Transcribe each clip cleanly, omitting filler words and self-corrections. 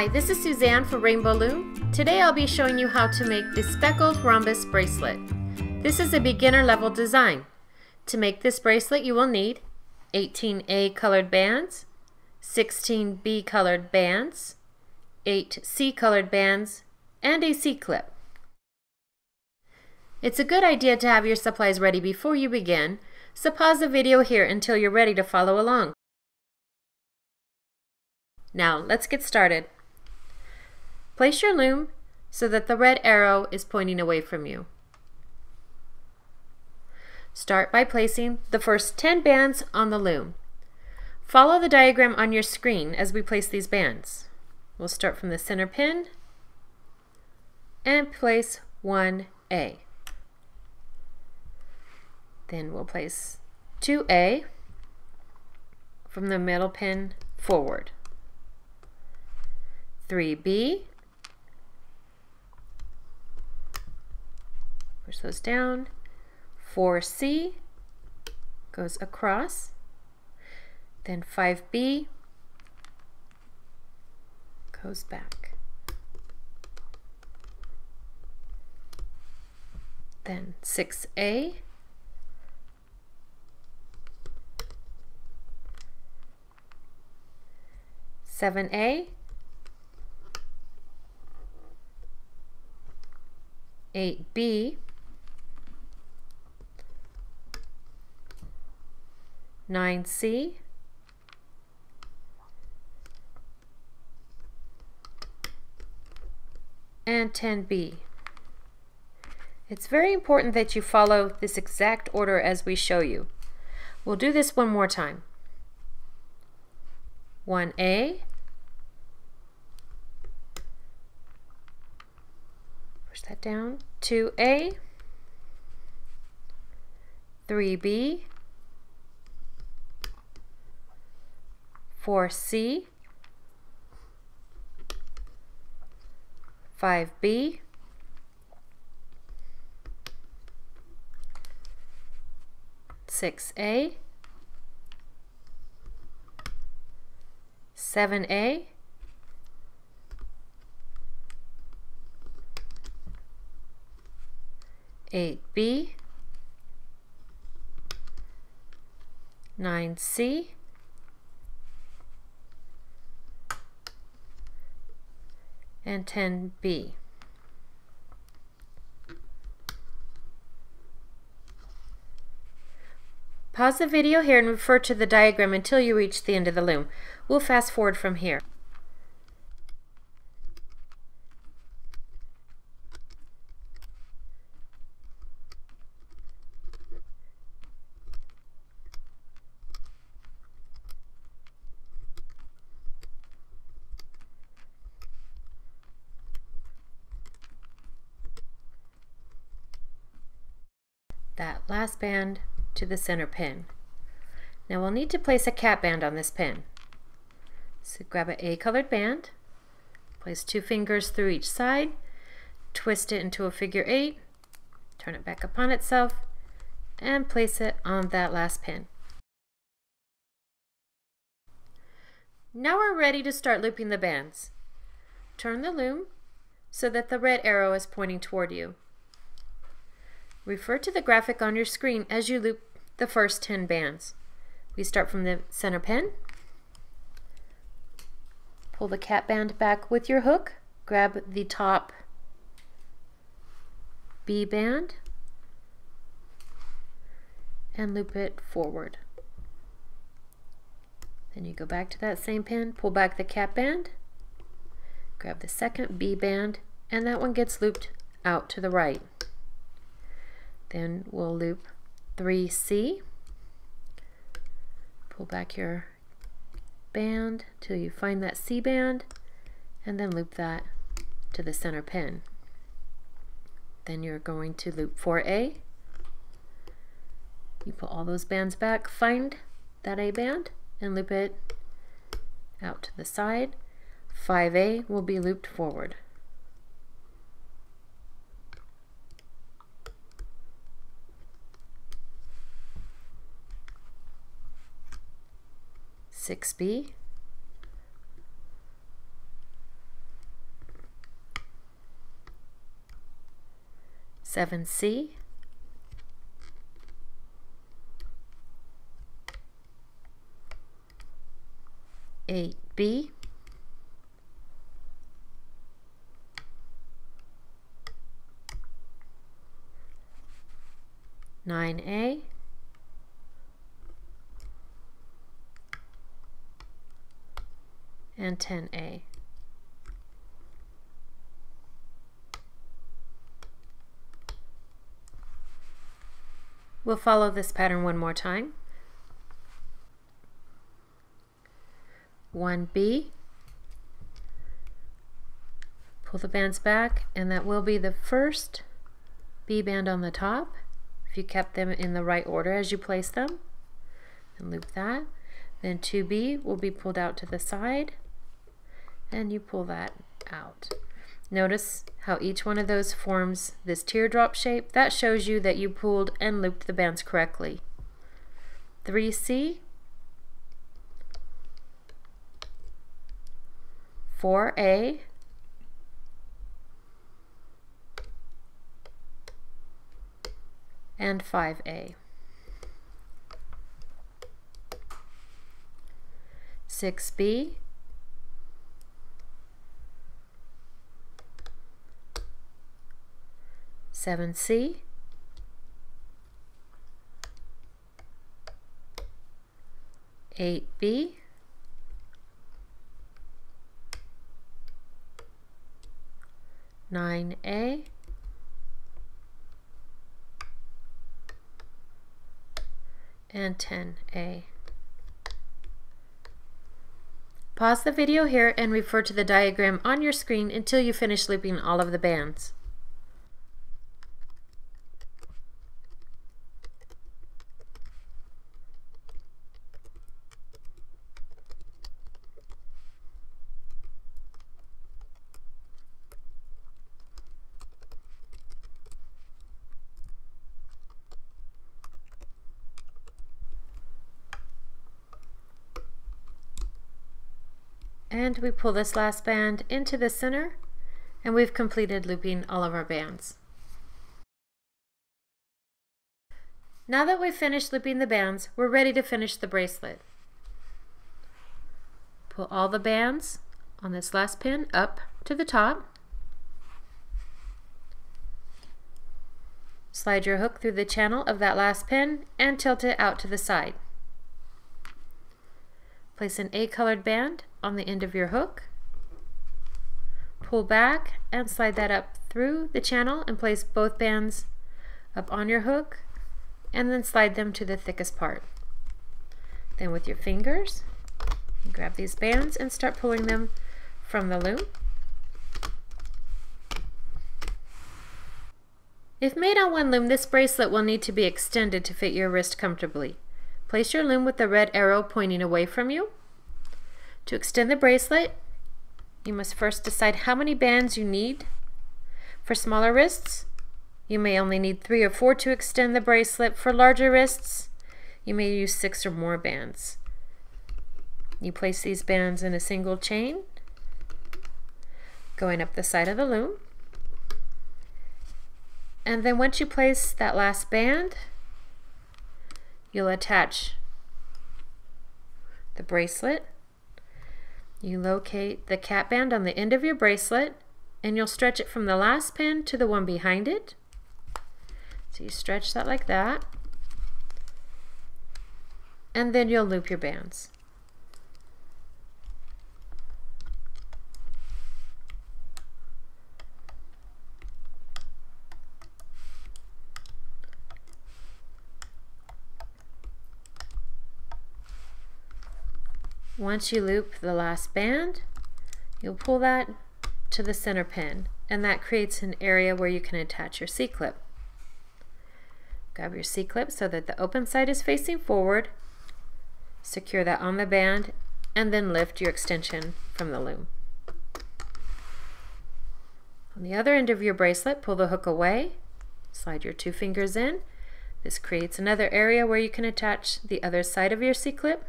Hi, this is Suzanne for Rainbow Loom. Today I'll be showing you how to make the speckled rhombus bracelet. This is a beginner level design. To make this bracelet you will need 18A colored bands, 16B colored bands, 8 C colored bands, and a C-clip. It's a good idea to have your supplies ready before you begin, so pause the video here until you're ready to follow along. Now let's get started. Place your loom so that the red arrow is pointing away from you. Start by placing the first 10 bands on the loom. Follow the diagram on your screen as we place these bands. We'll start from the center pin and place 1A. Then we'll place 2A from the middle pin forward. 3B, push those down. 4C goes across. Then 5B goes back. Then 6A, 7A, 8B, 9C, and 10B. It's very important that you follow this exact order as we show you. We'll do this one more time. 1A, push that down, 2A, 3B, 4C, 5B, 6A, 7A, 8B, 9C, and 10B. Pause the video here and refer to the diagram until you reach the end of the loom. We'll fast forward from here. That last band to the center pin. Now we'll need to place a cap band on this pin. So grab an A colored band, place 2 fingers through each side, twist it into a figure 8, turn it back upon itself, and place it on that last pin. Now we're ready to start looping the bands. Turn the loom so that the red arrow is pointing toward you. Refer to the graphic on your screen as you loop the first 10 bands. We start from the center pin. Pull the cap band back with your hook. Grab the top B band and loop it forward. Then you go back to that same pin, pull back the cap band, grab the second B band, and that one gets looped out to the right. Then we'll loop 3C, pull back your band till you find that C band, and then loop that to the center pin. Then you're going to loop 4A. You pull all those bands back, find that A band, and loop it out to the side. 5A will be looped forward. 6B, 7C, 8B, 9A, and 10A. We'll follow this pattern one more time. 1B, pull the bands back, and that will be the first B band on the top, if you kept them in the right order as you place them, and loop that. Then 2B will be pulled out to the side, and you pull that out. Notice how each one of those forms this teardrop shape. That shows you that you pulled and looped the bands correctly. 3C, 4A, and 5A. 6B, 7C, 8B, 9A, and 10A. Pause the video here and refer to the diagram on your screen until you finish looping all of the bands. And we pull this last band into the center, and we've completed looping all of our bands. Now that we've finished looping the bands, we're ready to finish the bracelet. Pull all the bands on this last pin up to the top. Slide your hook through the channel of that last pin and tilt it out to the side. Place an A-colored band on the end of your hook. Pull back and slide that up through the channel and place both bands up on your hook, and then slide them to the thickest part. Then with your fingers, grab these bands and start pulling them from the loom. If made on one loom, this bracelet will need to be extended to fit your wrist comfortably. Place your loom with the red arrow pointing away from you. To extend the bracelet, you must first decide how many bands you need. For smaller wrists, you may only need 3 or 4 to extend the bracelet. For larger wrists, you may use 6 or more bands. You place these bands in a single chain, going up the side of the loom. And then once you place that last band, you'll attach the bracelet. You locate the cap band on the end of your bracelet, and you'll stretch it from the last pin to the one behind it. So you stretch that like that, and then you'll loop your bands. Once you loop the last band, you'll pull that to the center pin, and that creates an area where you can attach your C-clip. Grab your C-clip so that the open side is facing forward, secure that on the band, and then lift your extension from the loom. On the other end of your bracelet, pull the hook away, slide your 2 fingers in. This creates another area where you can attach the other side of your C-clip.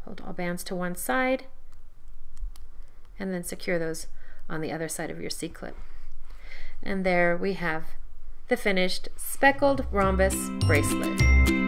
Hold all bands to one side, and then secure those on the other side of your C-clip. And there we have the finished speckled rhombus bracelet.